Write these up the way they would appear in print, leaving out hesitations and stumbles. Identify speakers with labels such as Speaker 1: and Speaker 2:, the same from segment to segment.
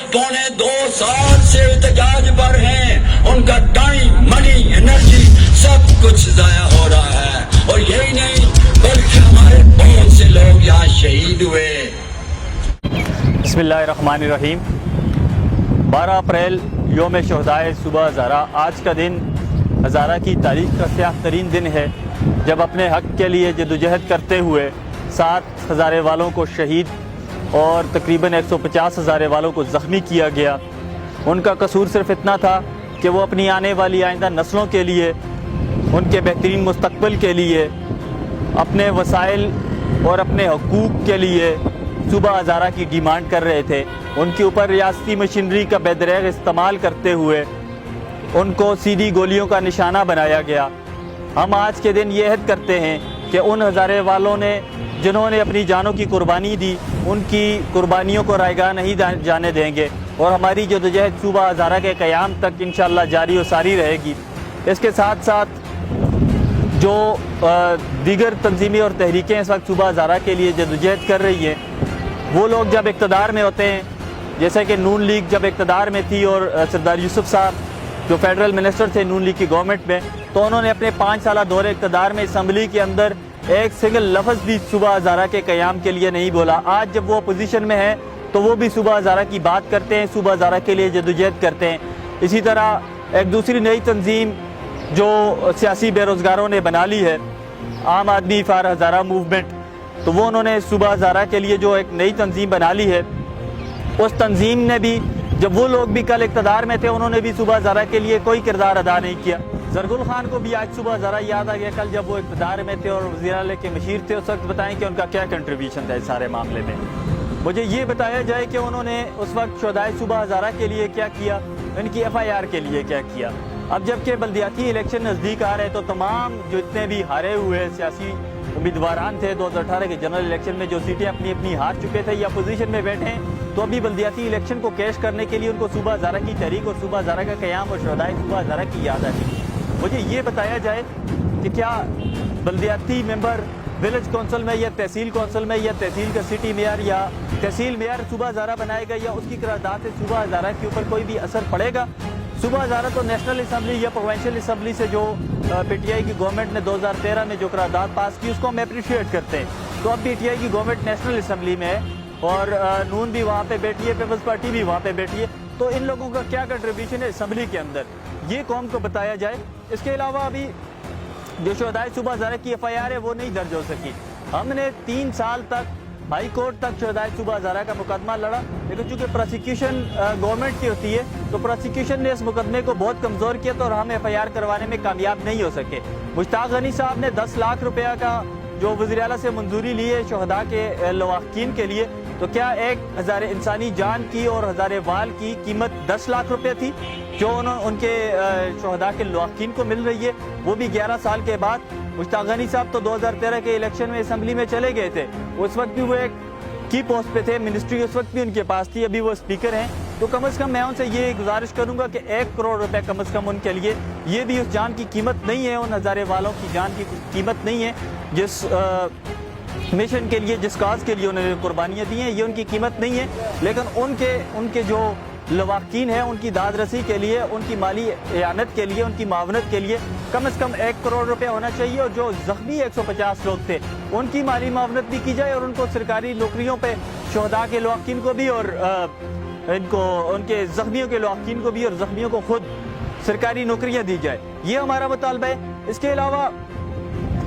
Speaker 1: 1.25 साल से एहतजाज पर हैं, उनका टाइम, मनी, एनर्जी सब कुछ जाया हो रहा है। और यही नहीं बल्कि हमारे बहुत से लोग यहाँ शहीद हुए।
Speaker 2: बिस्मिल्लाहिर्रहमानिर्रहीम। 12 अप्रैल योम शहदाए सुबह हज़ारा। आज का दिन हज़ारा की तारीख़ का स्याह तरीन दिन है, जब अपने हक़ के लिए जदोजहद करते हुए 7 हज़ारे वालों को शहीद और तकरीबन 150 हज़ारे वालों को ज़ख्मी किया गया। उनका कसूर सिर्फ़ इतना था कि वो अपनी आने वाली आइंदा नस्लों के लिए, उनके बेहतरीन मुस्तक़बिल के लिए, अपने वसाइल और अपने हकूक़ के लिए सुबह हज़ारा की डिमांड कर रहे थे। उनके ऊपर रियासती मशीनरी का बेदरग इस्तेमाल करते हुए उनको सीधी गोलियों का निशाना बनाया गया। हम आज के दिन ये अहद करते हैं कि उन हज़ारे वालों ने जिन्होंने अपनी जानों की कुर्बानी दी, उनकी कुर्बानियों को रायगा नहीं जाने देंगे और हमारी जदोजहद सुबह हज़ारा के क़याम तक इंशाअल्लाह जारी और सारी रहेगी। इसके साथ साथ जो दीगर तंजीमें और तहरीकें इस वक्त सुबह हज़ारा के लिए जदोजहद कर रही हैं, वो लोग जब इक़्तिदार में होते हैं, जैसे कि नून लीग जब इक़्तिदार में थी और सरदार यूसुफ साहब जो फेडरल मिनिस्टर थे नून लीग की गवर्नमेंट में, तो उन्होंने अपने 5 साल दौरे इक़्तिदार में असम्बली के अंदर एक सिंगल लफ्ज़ भी सुबह हज़ारा के क़याम के लिए नहीं बोला। आज जब वो अपोजिशन में है तो वो भी सुबह हज़ारा की बात करते हैं, सुबह हज़ारा के लिए जदोजहद करते हैं। इसी तरह एक दूसरी नई तंजीम जो सियासी बेरोज़गारों ने बना ली है, आम आदमी फॉर हज़ारा मूवमेंट, तो वो उन्होंने सुबह हज़ारा के लिए जो एक नई तंजीम बना ली है, उस तंजीम ने भी, जब वो लोग भी कल इक़्तिदार में थे, उन्होंने भी सुबह हज़ारा के लिए कोई किरदार अदा नहीं किया। ज़रगुल खान को भी आज सुबह हज़ारा याद आ गया, कल जब वो इक़्तिदार में थे और वज़ीर आला के मशीर थे, उस वक्त बताएं कि उनका क्या कंट्रीब्यूशन था इस सारे मामले में। मुझे ये बताया जाए कि उन्होंने उस वक्त शहदाए सुबह हज़ारा के लिए क्या किया, इनकी FIR के लिए क्या किया। अब जबकि बल्दियाती इलेक्शन नज़दीक आ रहे हैं, तो तमाम जितने भी हारे हुए सियासी उम्मीदवारान थे 2018 के जनरल इलेक्शन में, जो सीटें अपनी अपनी हार चुके थे या अपोजिशन में बैठे हैं, तो अभी बल्दियाती इलेक्शन को कैश करने के लिए उनको सुबह हज़ारा की तहरीक और सुबह हज़ारा का क़याम और शहदाए सुबह हज़ारा की याद आ गई। मुझे ये बताया जाए कि क्या बल्दियाती मेंबर विलेज कौंसिल में या तहसील कौंसिल में या तहसील का सिटी मेयर या तहसील मेयर सुबह हज़ारा बनाएगा या उसकी करारदाद से सुबह हज़ारा के ऊपर कोई भी असर पड़ेगा? सुबह हज़ारा तो नेशनल असम्बली या प्रोविंशियल असम्बली से जो PTI की गवर्नमेंट ने 2013 में जो करारदाद पास की, उसको हम अप्रिशिएट करते हैं। तो अब PTI की गवर्नमेंट नेशनल असम्बली में है और नून भी वहाँ पे बैठी है, पीपल्स पार्टी भी वहाँ पे बैठी है, तो इन लोगों का क्या कंट्रीब्यूशन है असम्बली के अंदर, ये कौम को बताया जाए। इसके अलावा अभी जो शहदाए सुबह हज़ारा की FIR है वो नहीं दर्ज हो सकी। हमने 3 साल तक हाई कोर्ट तक शहदाए सुबह हज़ारा का मुकदमा लड़ा, लेकिन चूंकि प्रोसिक्यूशन गवर्नमेंट की होती है, तो प्रोसिक्यूशन ने इस मुकदमे को बहुत कमज़ोर किया, तो हम FIR करवाने में कामयाब नहीं हो सके। मुश्ताक गनी साहब ने 10 लाख रुपया का जो वज़ीर आला से मंजूरी ली है शहदा के लवाहकीन के लिए, तो क्या एक हज़ार इंसानी जान की और हज़ारे वाल की कीमत 10 लाख रुपये थी जो उनके शहदा के लवाहकीन को मिल रही है, वो भी 11 साल के बाद। मुश्ताक गनी साहब तो 2013 के इलेक्शन में असम्बली में चले गए थे, उस वक्त भी वो एक की पोस्ट पे थे, मिनिस्ट्री उस वक्त भी उनके पास थी, अभी वो स्पीकर हैं। तो कम अज़ कम मैं उनसे ये गुजारिश करूंगा कि 1 करोड़ रुपए कम अज़ कम उनके लिए, ये भी उस जान की कीमत नहीं है, उन हज़ारे वालों की जान की कीमत नहीं है जिस मिशन के लिए, जिस काज के लिए उन्होंने कुर्बानियाँ दी हैं, ये उनकी कीमत नहीं है। लेकिन उनके जो लवाहकीन है, उनकी दाद रसी के लिए, उनकी माली एयानत के लिए, उनकी मावनत के लिए कम से कम 1 करोड़ रुपए होना चाहिए। और जो ज़ख्मी 150 लोग थे, उनकी माली मावनत भी की जाए और उनको सरकारी नौकरियों पे शहदा के लवाहकीन को भी और इनको उनके ज़ख्मियों के लवाहकीन को भी और ज़ख्मियों को खुद सरकारी नौकरियाँ दी जाए, ये हमारा मुतालबा है। इसके अलावा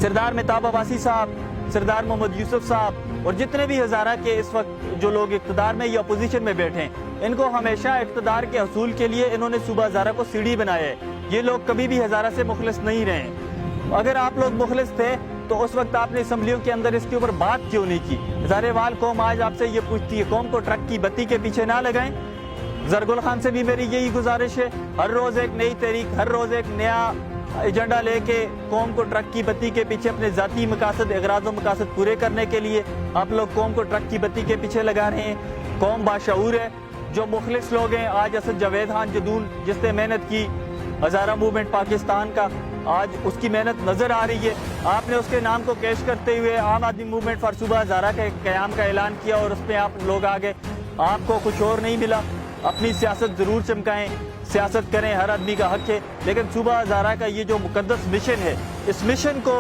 Speaker 2: सरदार मेहताब अब्बासी साहब, सरदार मोहम्मद यूसुफ साहब और जितने भी हज़ारा के इस वक्त जो लोग इक़्तिदार में या अपोजिशन में बैठे हैं, इनको हमेशा इक़्तिदार के हसूल के लिए इन्होंने सुबह हज़ारा को सीढ़ी बनाया है। ये लोग कभी भी हज़ारा से मुखलिस नहीं रहे। अगर आप लोग मुखलिस थे तो उस वक्त आपने असम्बलियों के अंदर इसके ऊपर बात क्यों नहीं की? हज़ारे वाल कौम आज आपसे ये पूछती है, कौम को ट्रक की बत्ती के पीछे ना लगाएं। ज़रगुल खान से भी मेरी यही गुजारिश है, हर रोज़ एक नई तहरीक, हर रोज़ एक नया एजेंडा लेके कौम को ट्रक की बत्ती के पीछे अपने ज़ाती मकासद, एगराज़ व मकासद पूरे करने के लिए आप लोग कौम को ट्रक की बत्ती के पीछे लगा रहे हैं। कौम बाशऊर है, जो मुखलिस लोग हैं। आज असद जावेद खान जदून जिसने मेहनत की हज़ारा मूवमेंट पाकिस्तान का, आज उसकी मेहनत नज़र आ रही है। आपने उसके नाम को कैश करते हुए आम आदमी मूवमेंट फॉर सुबह हज़ारा के क़याम का ऐलान किया और उस पर आप लोग आ गए, आपको कुछ और नहीं मिला। अपनी सियासत ज़रूर चमकाएं, सियासत करें, हर आदमी का हक है, लेकिन सूबा हज़ारा का ये जो मुकद्दस मिशन है, इस मिशन को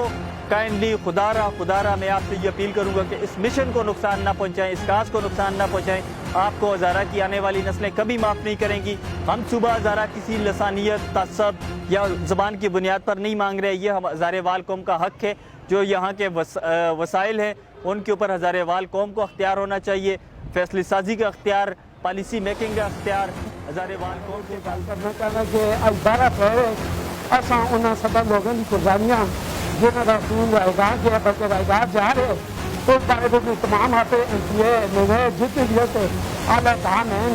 Speaker 2: काइंडली खुदारा मैं आपसे ये अपील करूंगा कि इस मिशन को नुकसान ना पहुंचाएं, इस काज को नुकसान ना पहुंचाएं। आपको हज़ारा की आने वाली नस्लें कभी माफ़ नहीं करेंगी। हम सूबा हज़ारा किसी लसानियत, तसब या ज़बान की बुनियाद पर नहीं मांग रहे। ये हम हज़ारे वाल कौम का हक है। जो यहाँ के वसाइल हैं उनके ऊपर हज़ारे वाल कौम को अख्तियार होना चाहिए। फैसले साजी का अख्तियार, पॉलिसी मेकिंग का अख्तियार हज़ारे वाल कौम के
Speaker 3: करना चाहना कि अब 12 अप्रैल असा उन्होंने सब लोगों की कुर्बानियाँ जिन्हों का खून रहेगा जो बच्चे रहेगा जा रहे उस बारे में तमाम हाथे मेरे जितने भी होते आला धाम हैं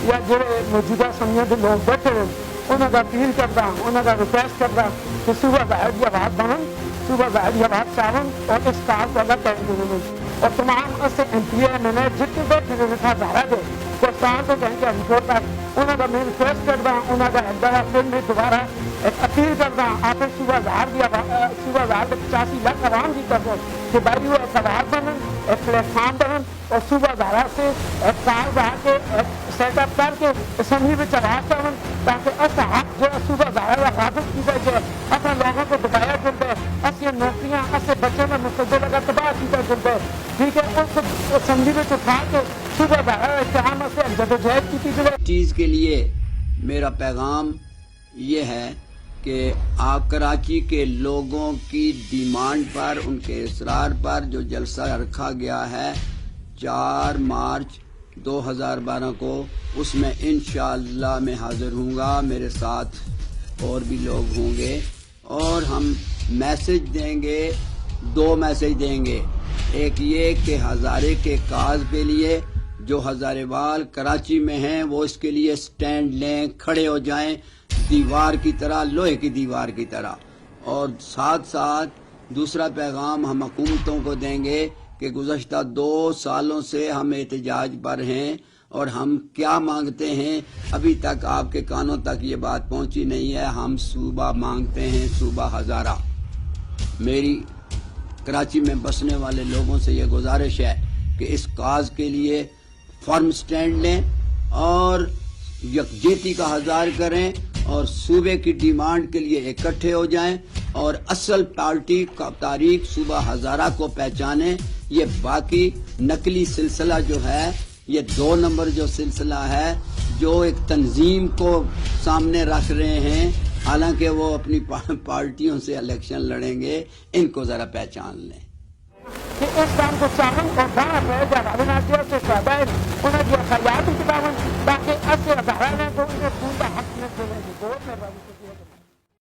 Speaker 3: या जो मौजूदा समय के लोग बैठे हैं उन्होंने अपील करता, उन्होंने रिक्वेस्ट करता कि सुबह बहर की आवाज़ बनन, सुबह बहर की आवाज़ चावन और इस काज को अलग कर देने और तमाम ऐसे मैंने जितने बैठे हुए था धारा दे पाकिस्तान को कहीं के रिपोर्ट तक उन्होंने मैं रिक्वेस्ट करता, उन्होंने फिर मैं दोबारा एक अपील करता आप सूबा ज़ाहिर की 85 लाख आवाम की तरफ कि भाई वो एक आवाज़ बनन, एक प्लेटफार्म बनन और सूबा ज़ाहिर से एक कार बहा के सेटअप करके असम्बली में आवाज़ करन ताकि ऐसा हक जो सूबा ज़ाहिर का हासिल की जाए अपने लोगों को दबाया चलता है, ऐसी नौकरियाँ ऐसे बच्चों में मुस्तक़बिल का तबाह किया चलता है। ठीक है, उस असम्बली में उठा के सूबा ज़ाहिर इत्तेहाम से जदोजहद की जाए।
Speaker 4: चीज़ के लिए मेरा पैगाम ये है कि आप कराची के लोगों की डिमांड पर, उनके इसरार पर जो जलसा रखा गया है 4 मार्च 2012 को, उसमें इंशाअल्लाह मैं हाजिर हूँगा। मेरे साथ और भी लोग होंगे और हम मैसेज देंगे, 2 मैसेज देंगे। एक ये कि हज़ारे के काज के लिए जो हज़ारेवाल कराची में हैं वो इसके लिए स्टैंड लें, खड़े हो जाएं दीवार की तरह, लोहे की दीवार की तरह। और साथ साथ दूसरा पैगाम हम हुकूमतों को देंगे कि गुज़श्ता 2 सालों से हम एहतजाज पर हैं और हम क्या मांगते हैं अभी तक आपके कानों तक ये बात पहुंची नहीं है। हम सूबा मांगते हैं, सूबा हज़ारा। मेरी कराची में बसने वाले लोगों से ये गुजारिश है कि इस काज के लिए फर्म स्टैंड लें और यकजहती का हजार करें और सूबे की डिमांड के लिए इकट्ठे हो जाएं और असल पार्टी का तारीख सूबा हज़ारा को पहचानें। ये बाकी नकली सिलसिला जो है, ये 2 नंबर जो सिलसिला है, जो एक तंजीम को सामने रख रहे हैं, हालांकि वो अपनी पार्टियों से इलेक्शन लड़ेंगे, इनको जरा पहचान लें।
Speaker 3: कि इस काम को चाहन और बड़ा प्रयोग अभिनाशियों से शाबाश उन्हें जो खयात की ताकि ऐसे हज़ारा को उन्हें पूरा हक में